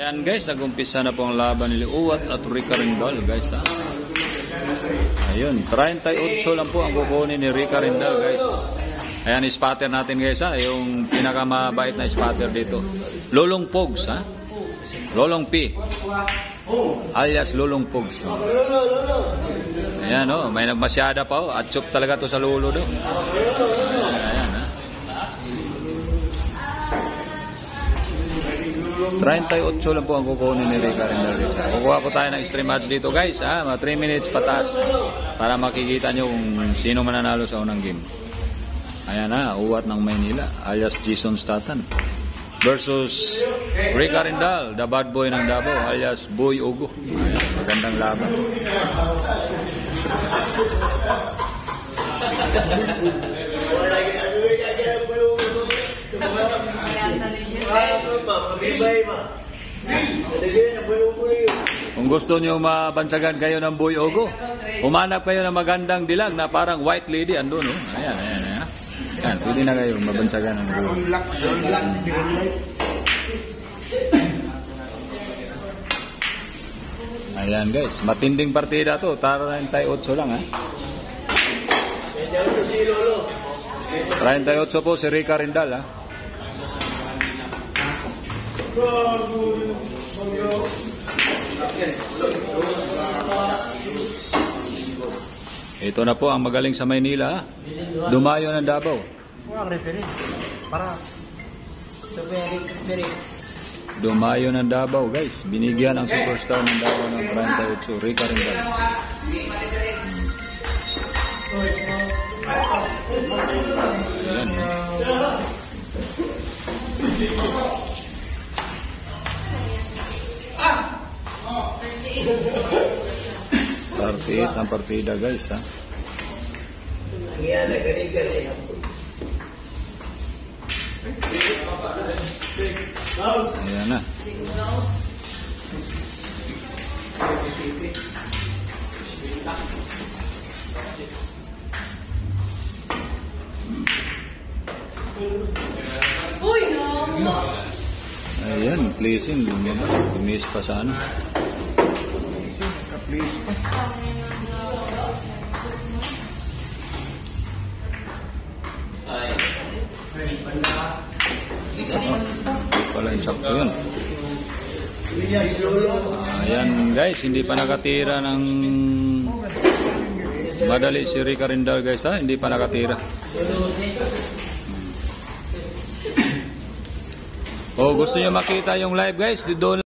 Ayan guys, nag-umpisa na po ang laban ni Uwat at Rica Rendal guys ha. Ayun, 38 lang po ang kukunin ni Rica Rendal guys. Ayan, spatter natin guys ha, yung pinakamabait na spatter dito. Lolong Pogs ha. Lolong P alias Lolong Pogs. Ayan o, may nagmasyada pa o. At chop talaga to sa lolo do. Ayan ha. 38 lang po ang kukunin ni Rica Rendal. Kukuha po tayo ng extreme match dito guys ha. Mga 3 minutes pataas para makikita nyo kung sino mananalo sa unang game. Ayan ha, Uwat ng Maynila alias Jason Statham versus Rica Rendal, the bad boy ng Davao alias Boy Ugo. Ayan, magandang laban. Kung gusto nyo mabansagan kayo ng Boy Ugo, umanap kayo ng magandang dilag na parang white lady andun no? Ayan, ayan, ayan. Ayan, pwede na kayo mabansagan ng Boy. Ayan guys, matinding partida to. 38 lang ha. 38 po si Rica Rendal ha. Ito na po ang magaling sa Maynila ha. Dumayo ng Davao. Dumayo ng Davao guys. Binigyan ang superstar ng Davao ng 38, Rica Rendal. Ayan. 38 ang partida guys ha. Ayan na. Ayan, pleasing lumabas. Tumis pa sa ano. Please pa. Pala yung sakto yun. Ayan guys, hindi pa nakatira ng madali si Rica Rendal guys ha. Hindi pa nakatira. O gusto nyo makita yung live guys, doon